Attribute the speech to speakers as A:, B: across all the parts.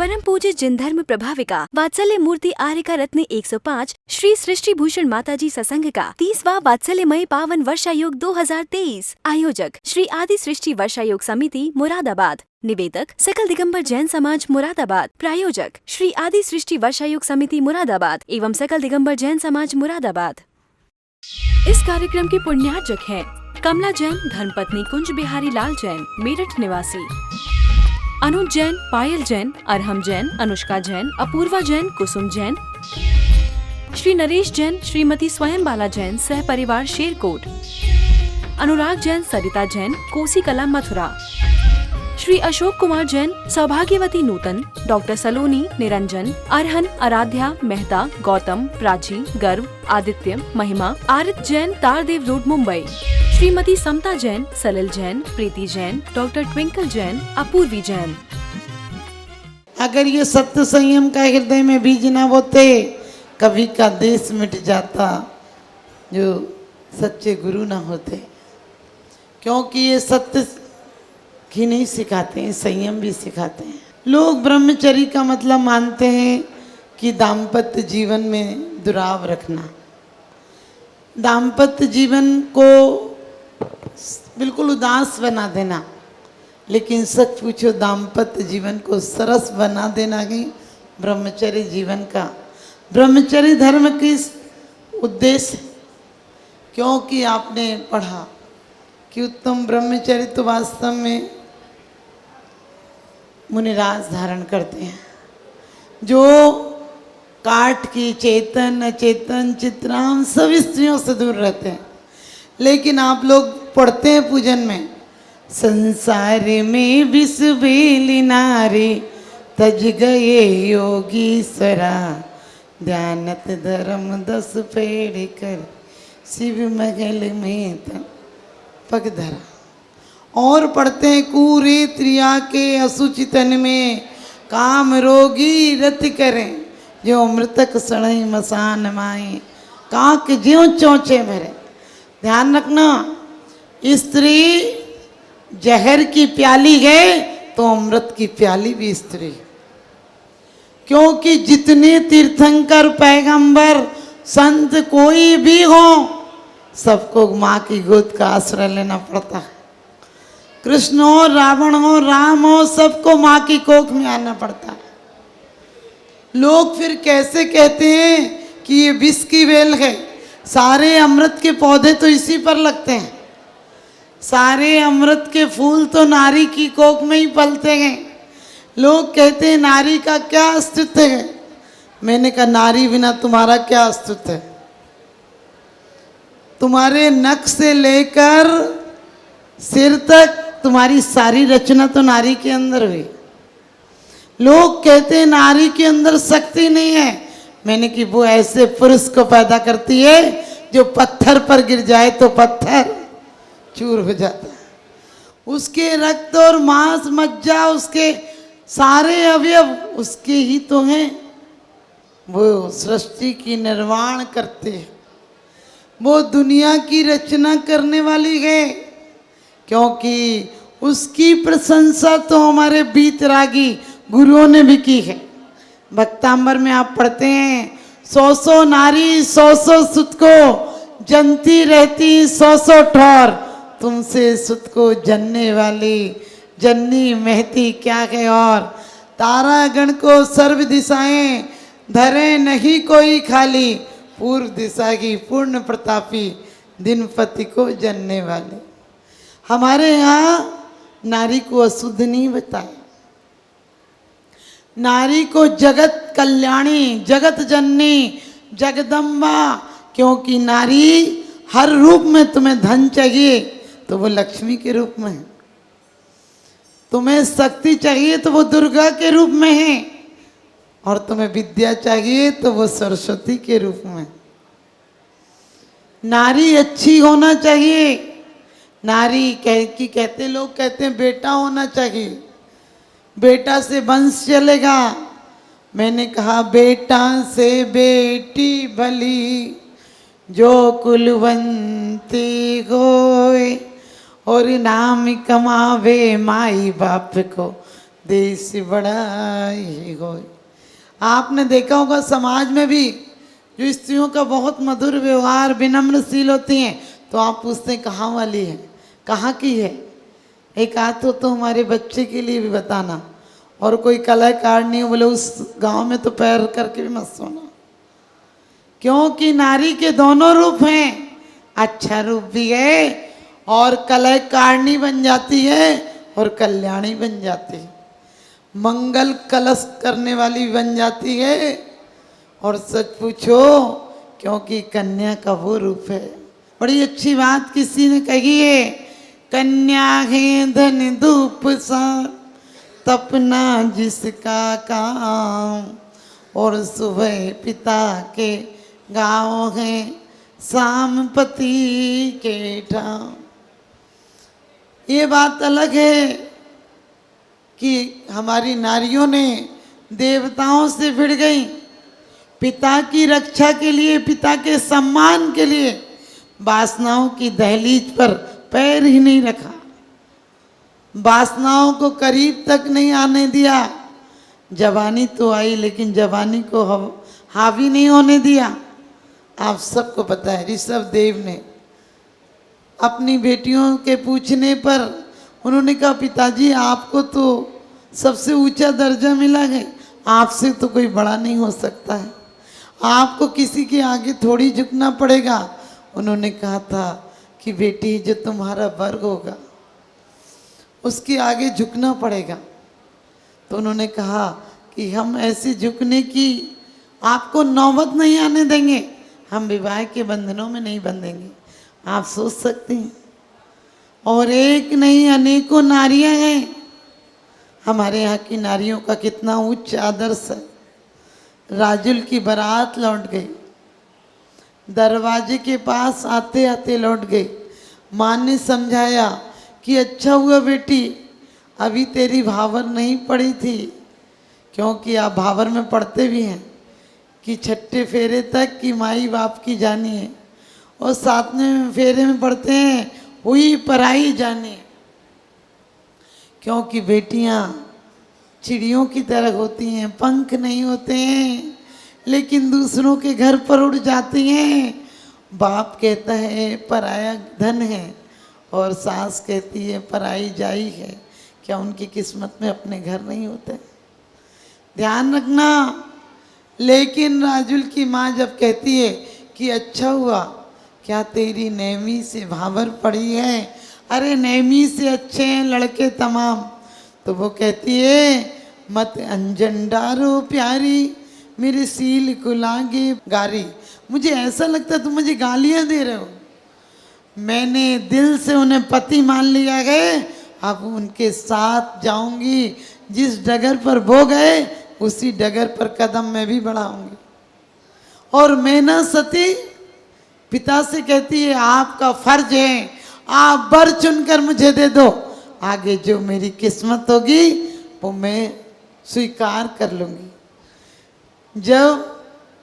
A: परम पूज्य जिन धर्म प्रभाविका वात्सल्य मूर्ति आर्यका रत्न 105 श्री सृष्टि भूषण माताजी सत्संग का 30वां वात्सल्यमय पावन वर्षायोग 2023। आयोजक श्री आदि सृष्टि वर्षायोग समिति मुरादाबाद। निवेदक सकल दिगंबर जैन समाज मुरादाबाद। प्रायोजक श्री आदि सृष्टि वर्षायोग समिति मुरादाबाद एवं सकल दिगंबर जैन समाज मुरादाबाद। इस कार्यक्रम के पुण्यार्चक हैं कमला जैन धर्मपत्नी कुंज बिहारी लाल जैन मेरठ निवासी, अनुज जैन, पायल जैन, अरहम जैन, अनुष्का जैन, अपूर्वा जैन, कुसुम जैन, श्री नरेश जैन, श्रीमती स्वयं बाला जैन सह परिवार शेरकोट, अनुराग जैन, सरिता जैन, कोसी कला मथुरा, श्री अशोक कुमार जैन, सौभाग्यवती नूतन, डॉक्टर सलोनी, निरंजन, अरहन, आराध्या, मेहता, गौतम, प्राची, गर्व, आदित्य, महिमा, आरित जैन, तारदेव रोड मुंबई, श्रीमती समता जैन, सलिल जैन, प्रीति जैन, डॉक्टर ट्विंकल जैन, अपूर्वी जैन।
B: अगर ये सत्य संयम का हृदय में बीज न बोते कभी का देश मिट जाता, जो सच्चे गुरु ना होते। क्योंकि ये सत्य ही नहीं सिखाते हैं, संयम भी सिखाते हैं। लोग ब्रह्मचर्य का मतलब मानते हैं कि दाम्पत्य जीवन में दुराव रखना, दाम्पत्य जीवन को बिल्कुल उदास बना देना। लेकिन सच पूछो, दाम्पत्य जीवन को सरस बना देना ही ब्रह्मचर्य जीवन का, ब्रह्मचर्य धर्म किस उद्देश्य। क्योंकि आपने पढ़ा कि उत्तम ब्रह्मचर्य तो वास्तव में मुनिराज धारण करते हैं, जो काठ की चेतन अचेतन चित्राम सब स्त्रियों से दूर रहते हैं। लेकिन आप लोग पढ़ते हैं पूजन में, संसार में विष बेली नारी तज गए योगीश्वरा, ध्यानत धर्म 10 पेड़ कर शिव महल में पग धरा। और पढ़ते हैं कूरे त्रिया के असुचितन में काम रोगी रति करें, जो मृतक सड़ई मसान माए काक ज्यों चौचे मरे। ध्यान रखना, स्त्री जहर की प्याली है तो अमृत की प्याली भी स्त्री। क्योंकि जितने तीर्थंकर पैगंबर संत कोई भी हो, सबको माँ की गोद का आश्रय लेना पड़ता है। कृष्ण हो, रावण हो, राम हो, सबको माँ की कोख में आना पड़ता है। लोग फिर कैसे कहते हैं कि ये विष की वेल है। सारे अमृत के पौधे तो इसी पर लगते हैं, सारे अमृत के फूल तो नारी की कोख में ही पलते हैं। लोग कहते हैं नारी का क्या अस्तित्व है। मैंने कहा नारी बिना तुम्हारा क्या अस्तित्व है। तुम्हारे नख से लेकर सिर तक तुम्हारी सारी रचना तो नारी के अंदर हुई। लोग कहते हैं नारी के अंदर शक्ति नहीं है। मैंने कि वो ऐसे पुरुष को पैदा करती है जो पत्थर पर गिर जाए तो पत्थर चूर हो जाता है। उसके रक्त और मांस मज्जा, उसके सारे अवयव उसके ही तो हैं। वो सृष्टि की निर्माण करते हैं, वो दुनिया की रचना करने वाली है। क्योंकि उसकी प्रशंसा तो हमारे बीतरागी गुरुओं ने भी की है। भक्तांबर में आप पढ़ते हैं, 100 नारी 100 सुत को जनती रहती 100 ठौर, तुमसे सुत को जनने वाली जननी महती क्या है। और तारागण को सर्व दिशाएं धरे नहीं कोई खाली, पूर्व दिशा की पूर्ण प्रतापी दिनपति को जनने वाले। हमारे यहाँ नारी को अशुद्ध नहीं बताया, नारी को जगत कल्याणी, जगत जननी, जगदम्बा। क्योंकि नारी हर रूप में, तुम्हें धन चाहिए तो वो लक्ष्मी के रूप में है, तुम्हें शक्ति चाहिए तो वो दुर्गा के रूप में है, और तुम्हें विद्या चाहिए तो वो सरस्वती के रूप में। नारी अच्छी होना चाहिए। नारी कहते लोग कहते हैं बेटा होना चाहिए, बेटा से वंश चलेगा। मैंने कहा बेटा से बेटी भली, जो कुलवंती होए, और नाम कमावे माई बाप को देश बड़ा ही हो। आपने देखा होगा समाज में भी जो स्त्रियों का बहुत मधुर व्यवहार, विनम्रशील होती हैं, तो आप पूछते हैं कहाँ वाली है, कहाँ की है। एक आध तो हमारे बच्चे के लिए भी बताना, और कोई कलाकार नहीं हो बोले उस गांव में तो पैर करके भी मत सोना, क्योंकि नारी के दोनों रूप हैं। अच्छा रूप भी है और कलाकारणी बन जाती है और कल्याणी बन जाती है, मंगल कलश करने वाली बन जाती है। और सच पूछो क्योंकि कन्या का वो रूप है। बड़ी अच्छी बात किसी ने कही है, कन्या है धन धूप सा तपना जिसका काम, और सुबह पिता के गाँव है शाम पति के ठाम। ये बात अलग है कि हमारी नारियों ने देवताओं से भिड़ गई, पिता की रक्षा के लिए, पिता के सम्मान के लिए वासनाओं की दहलीज पर पैर ही नहीं रखा, वासनाओं को करीब तक नहीं आने दिया। जवानी तो आई लेकिन जवानी को हावी नहीं होने दिया। आप सबको पता है ऋषभ देव ने अपनी बेटियों के पूछने पर उन्होंने कहा पिताजी आपको तो सबसे ऊंचा दर्जा मिला है, आपसे तो कोई बड़ा नहीं हो सकता है, आपको किसी के आगे थोड़ी झुकना पड़ेगा। उन्होंने कहा था कि बेटी जो तुम्हारा वर्ग होगा उसके आगे झुकना पड़ेगा। तो उन्होंने कहा कि हम ऐसे झुकने की आपको नौबत नहीं आने देंगे, हम विवाह के बंधनों में नहीं बंधेंगे। आप सोच सकते हैं, और एक नहीं अनेकों नारियां हैं। हमारे यहाँ की नारियों का कितना उच्च आदर्श है। राजुल की बारात लौट गई, दरवाजे के पास आते आते लौट गई। माँ ने समझाया कि अच्छा हुआ बेटी अभी तेरी भावर नहीं पड़ी थी, क्योंकि आप भावर में पढ़ते भी हैं कि छठे फेरे तक की माई बाप की जानी है, और सातवें फेरे में पढ़ते हैं हुई पराई जानी, क्योंकि बेटियां चिड़ियों की तरह होती हैं, पंख नहीं होते हैं लेकिन दूसरों के घर पर उड़ जाती हैं। बाप कहता है पराया धन है और सास कहती है पराई जाई है। क्या उनकी किस्मत में अपने घर नहीं होते? ध्यान रखना। लेकिन राजुल की माँ जब कहती है कि अच्छा हुआ क्या तेरी नेमी से भावर पड़ी है, अरे नेमी से अच्छे हैं लड़के तमाम, तो वो कहती है मत अंजन डारो प्यारी मेरे सील को लागे गारी। मुझे ऐसा लगता है तुम मुझे गालियां दे रहे हो, मैंने दिल से उन्हें पति मान लिया है, अब उनके साथ जाऊंगी, जिस डगर पर वो गए उसी डगर पर कदम मैं भी बढ़ाऊंगी। और मैं ना सती पिता से कहती है आपका फर्ज है, आप वर चुनकर मुझे दे दो, आगे जो मेरी किस्मत होगी वो मैं स्वीकार कर लूंगी। जब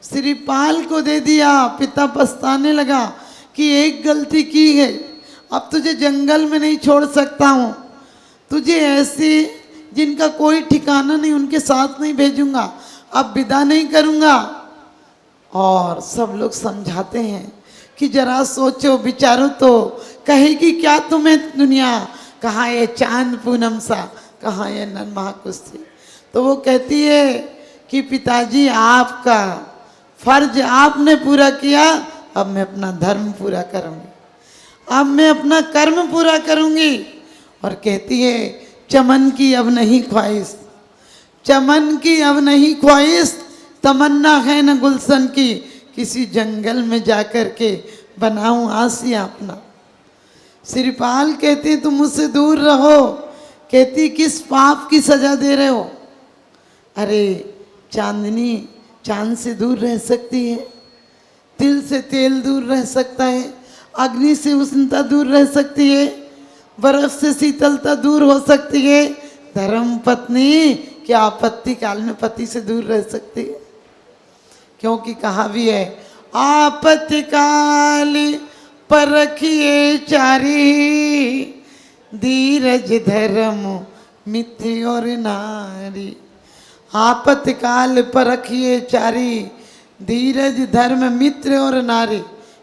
B: श्रीपाल को दे दिया, पिता पछताने लगा कि एक गलती की है, अब तुझे जंगल में नहीं छोड़ सकता हूँ, तुझे ऐसे जिनका कोई ठिकाना नहीं उनके साथ नहीं भेजूंगा, अब विदा नहीं करूँगा। और सब लोग समझाते हैं कि जरा सोचो विचारो तो, कहेगी क्या तुम्हें दुनिया, कहाँ ये चांद पूनम सा, कहाँ ये नन महाकुस्ती। तो वो कहती है कि पिताजी आपका फर्ज आपने पूरा किया, अब मैं अपना धर्म पूरा करूँगी, अब मैं अपना कर्म पूरा करूँगी। और कहती है चमन की अब नहीं ख्वाहिश, चमन की अब नहीं ख्वाहिश, तमन्ना है न गुलशन की, किसी जंगल में जाकर के बनाऊं आसिया अपना। श्रीपाल कहते तुम मुझसे दूर रहो, कहती किस पाप की सजा दे रहे हो? अरे चांदनी चांद से दूर रह सकती है, तिल से तेल दूर रह सकता है, अग्नि से उष्णता दूर रह सकती है, बर्फ से शीतलता दूर हो सकती है, धर्म पत्नी क्या आपत्ति काल में पति से दूर रह सकती है? क्योंकि कहा भी है आपत्ति काल पर रखिए चारी, धीरज धर्म मिथ्य और नारी, आपत्तिकाल परखिए चारी, धीरज धर्म मित्र और नारी,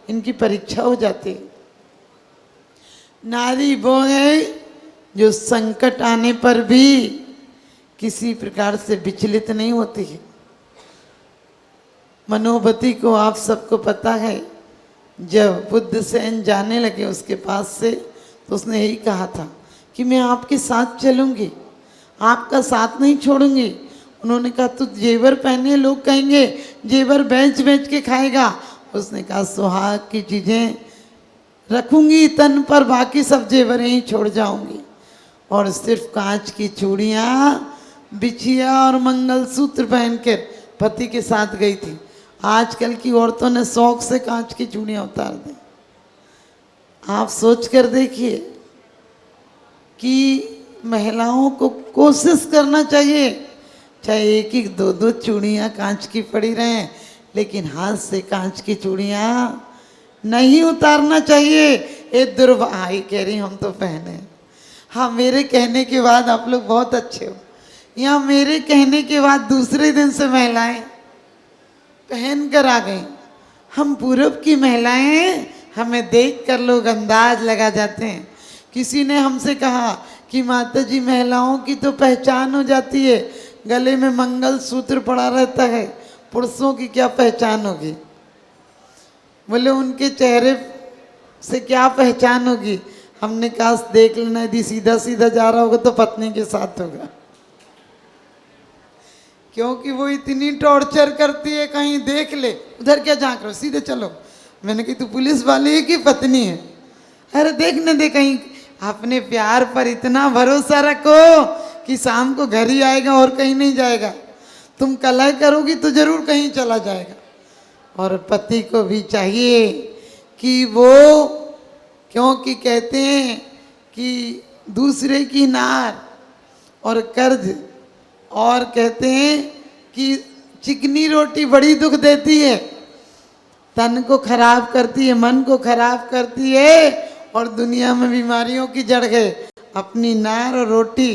B: इनकी परीक्षा हो जाती है। नारी वो है जो संकट आने पर भी किसी प्रकार से विचलित नहीं होती है। मनोवती को आप सबको पता है, जब बुद्ध सेन जाने लगे उसके पास से, तो उसने यही कहा था कि मैं आपके साथ चलूंगी, आपका साथ नहीं छोड़ूंगी। उन्होंने कहा तू जेवर पहने, लोग कहेंगे जेवर बेच बेच के खाएगा। उसने कहा सुहाग की चीजें रखूंगी तन पर, बाकी सब जेवर ही छोड़ जाऊंगी, और सिर्फ कांच की चूड़ियाँ, बिछिया और मंगलसूत्र पहनकर पति के साथ गई थी। आजकल की औरतों ने शौक से कांच की चूड़ियाँ उतार दी। आप सोच कर देखिए कि महिलाओं को कोशिश करना चाहिए, चाहे एक एक दो दो चूड़ियाँ कांच की पड़ी रहें, लेकिन हाथ से कांच की चूड़ियाँ नहीं उतारना चाहिए। ये दुर्भाग्य कह रही हम तो पहने। हाँ, मेरे कहने के बाद आप लोग बहुत अच्छे हो। यहाँ मेरे कहने के बाद दूसरे दिन से महिलाएं पहन कर आ गई। हम पूरब की महिलाएं, हमें देख कर लोग अंदाज लगा जाते हैं। किसी ने हमसे कहा कि माता जी महिलाओं की तो पहचान हो जाती है, गले में मंगलसूत्र पड़ा रहता है, पुरुषों की क्या पहचान होगी? बोले उनके चेहरे से क्या पहचान होगी? हमने कहा देख लेना, यदि सीधा सीधा जा रहा होगा तो पत्नी के साथ होगा, क्योंकि वो इतनी टॉर्चर करती है, कहीं देख ले, उधर क्या झांक रहे हो, सीधे चलो। मैंने कही तू पुलिस वाली है कि पत्नी है? अरे देखने दे, कहीं अपने प्यार पर इतना भरोसा रखो कि शाम को घर ही आएगा और कहीं नहीं जाएगा। तुम कलह करोगी तो जरूर कहीं चला जाएगा। और पति को भी चाहिए कि वो, क्योंकि कहते हैं कि दूसरे की नार और कर्ज, और कहते हैं कि चिकनी रोटी बड़ी दुख देती है, तन को खराब करती है, मन को खराब करती है, और दुनिया में बीमारियों की जड़ है। अपनी नार और रोटी,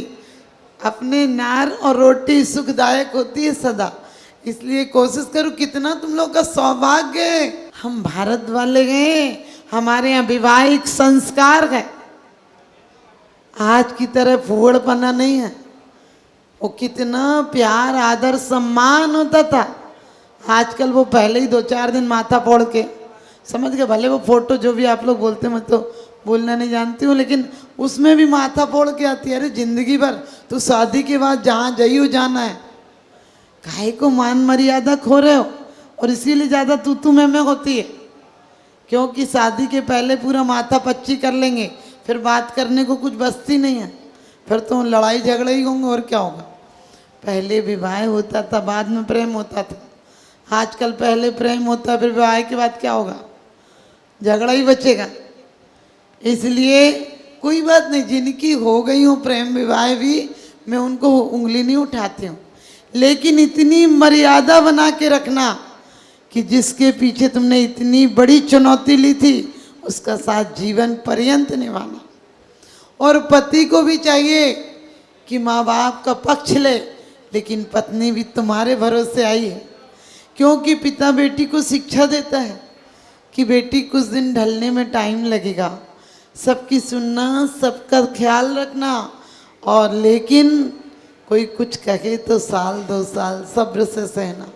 B: अपने नार और रोटी सुखदायक होती है सदा। इसलिए कोशिश करो, कितना तुम लोग का सौभाग्य है, हम भारत वाले हैं, हमारे यहाँ वैवाहिक संस्कार है। आज की तरह फूहड़पना नहीं है। वो कितना प्यार आदर सम्मान होता था। आजकल वो पहले ही 2-4 दिन माथा फोड़ के, समझ गए, भले वो फोटो जो भी आप लोग बोलते, मैं तो बोलना नहीं जानती हूँ, लेकिन उसमें भी माथा फोड़ के आती है। अरे जिंदगी भर तो शादी के बाद जहाँ जाइयो जाना है, काहे को मान मर्यादा खो रहे हो? और इसीलिए ज़्यादा तू मैं होती है, क्योंकि शादी के पहले पूरा माथा पच्ची कर लेंगे, फिर बात करने को कुछ बचती नहीं है, फिर तो लड़ाई झगड़े ही होंगे और क्या होगा। पहले विवाह होता था, बाद में प्रेम होता था। आजकल पहले प्रेम होता है, फिर विवाह के बाद क्या होगा? झगड़ा ही बचेगा। इसलिए कोई बात नहीं, जिनकी हो गई हो प्रेम विवाह भी, मैं उनको उंगली नहीं उठाती हूँ, लेकिन इतनी मर्यादा बना के रखना कि जिसके पीछे तुमने इतनी बड़ी चुनौती ली थी, उसका साथ जीवन पर्यंत निभाना। और पति को भी चाहिए कि माँ बाप का पक्ष ले, लेकिन पत्नी भी तुम्हारे भरोसे आई है, क्योंकि पिता बेटी को शिक्षा देता है कि बेटी कुछ दिन ढलने में टाइम लगेगा, सबकी सुनना, सबका ख्याल रखना, और लेकिन कोई कुछ कहे तो 1-2 साल सब्र से सहना।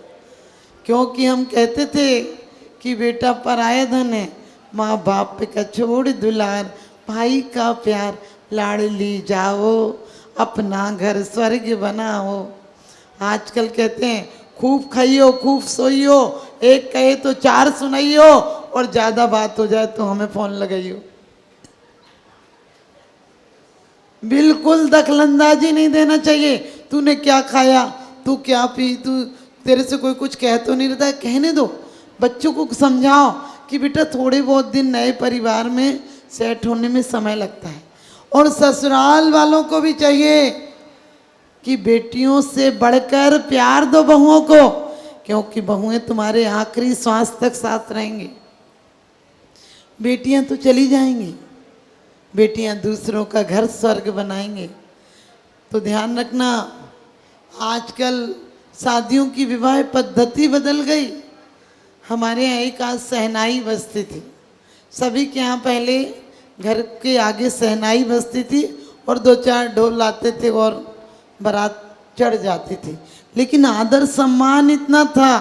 B: क्योंकि हम कहते थे कि बेटा पराया धन है, माँ बाप का छोड़ दुलार, भाई का प्यार लाड़ ली जाओ, अपना घर स्वर्ग बनाओ। आजकल कहते हैं खूब खाइयो खूब सोइयो, एक कहे तो 4 सुनाइयो, और ज़्यादा बात हो जाए तो हमें फ़ोन लगाइयो। बिल्कुल दखलंदाजी नहीं देना चाहिए। तूने क्या खाया, तू क्या पी, तू, तेरे से कोई कुछ कह तो नहीं रहता है, कहने दो। बच्चों को समझाओ कि बेटा थोड़े बहुत दिन नए परिवार में सेट होने में समय लगता है। और ससुराल वालों को भी चाहिए कि बेटियों से बढ़कर प्यार दो बहुओं को, क्योंकि बहुएं तुम्हारे आखिरी श्वास तक साथ रहेंगी। बेटियां तो चली जाएंगी, बेटियां दूसरों का घर स्वर्ग बनाएंगे। तो ध्यान रखना, आजकल शादियों की विवाह पद्धति बदल गई। हमारे यहाँ एक आज सहनाई बजती थी, सभी के यहाँ पहले घर के आगे सहनाई बजती थी और 2-4 ढोल लाते थे और बारात चढ़ जाती थी। लेकिन आदर सम्मान इतना था,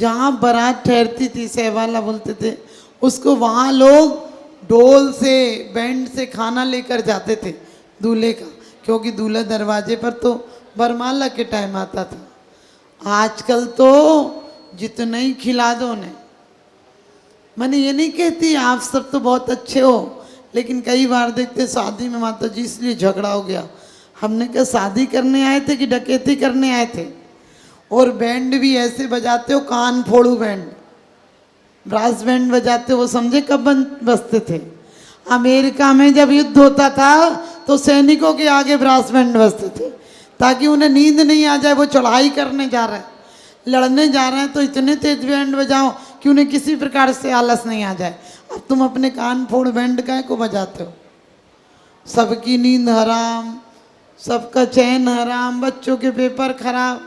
B: जहाँ बारात ठहरती थी, सहवाला बोलते थे उसको, वहाँ लोग ढोल से बैंड से खाना लेकर जाते थे दूल्हे का, क्योंकि दूल्हा दरवाजे पर तो बरमाला के टाइम आता था। आजकल तो जितना ही खिला दो ने, मैंने ये नहीं कहती आप सब तो बहुत अच्छे हो, लेकिन कई बार देखते शादी में माता जी इसलिए झगड़ा हो गया, हमने कहा शादी करने आए थे कि डकैती करने आए थे। और बैंड भी ऐसे बजाते हो, कान फोड़ू बैंड, ब्रास बैंड बजाते हो, वो समझे कब बजते थे। अमेरिका में जब युद्ध होता था तो सैनिकों के आगे ब्रास बैंड बजते थे, ताकि उन्हें नींद नहीं आ जाए, वो चढ़ाई करने जा रहे हैं, लड़ने जा रहे हैं, तो इतने तेज बैंड बजाओ कि उन्हें किसी प्रकार से आलस नहीं आ जाए। अब तुम अपने कान फोड़ बैंड काहे को बजाते हो? सबकी नींद हराम, सबका चैन हराम, बच्चों के पेपर खराब,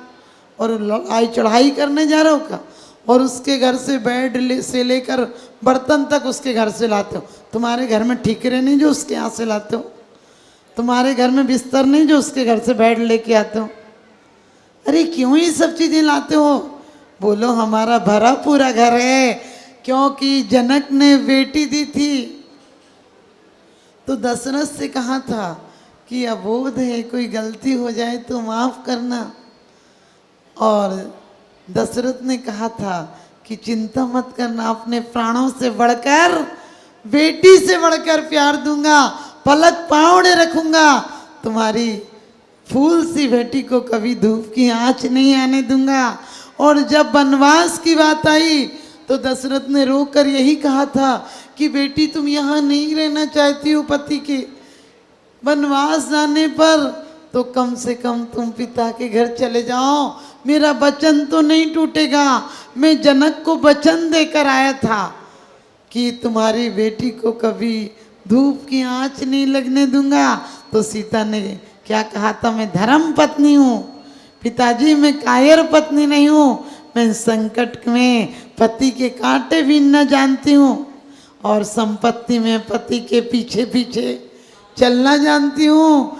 B: और लड़ाई चढ़ाई करने जा रहे हो का? और उसके घर से बेड से लेकर बर्तन तक उसके घर से लाते हो। तुम्हारे घर में ठीकरे नहीं जो उसके यहाँ से लाते हो? तुम्हारे घर में बिस्तर नहीं जो उसके घर से बेड लेके आते हो? अरे क्यों ये सब चीज़ें लाते हो? बोलो हमारा भरा पूरा घर है, क्योंकि जनक ने बेटी दी थी तो दशरथ से कहा था कि अबोध है, कोई गलती हो जाए तो माफ़ करना। और दशरथ ने कहा था कि चिंता मत करना, अपने प्राणों से बढ़कर, बेटी से बढ़कर प्यार दूंगा, पलक पाँवड़े रखूंगा, तुम्हारी फूल सी बेटी को कभी धूप की आंच नहीं आने दूंगा। और जब वनवास की बात आई तो दशरथ ने रोकर यही कहा था कि बेटी तुम यहाँ नहीं रहना चाहती हो पति के वनवास जाने पर, तो कम से कम तुम पिता के घर चले जाओ, मेरा वचन तो नहीं टूटेगा। मैं जनक को वचन देकर आया था कि तुम्हारी बेटी को कभी धूप की आंच नहीं लगने दूंगा। तो सीता ने क्या कहा था? मैं धर्म पत्नी हूँ पिताजी, मैं कायर पत्नी नहीं हूँ, मैं संकट में पति के कांटे भी न जानती हूँ, और संपत्ति में पति के पीछे पीछे चलना जानती हूँ।